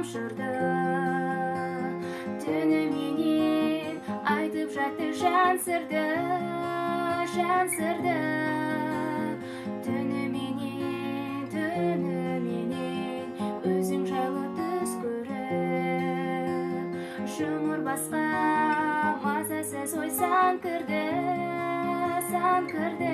тамшырды. Түні менен айтып жатты жан сырды, жан сырды. Түні менен өзің жайлы түс көріп, жұмыр басқа мазасыз ой сан кірді, сан кірді.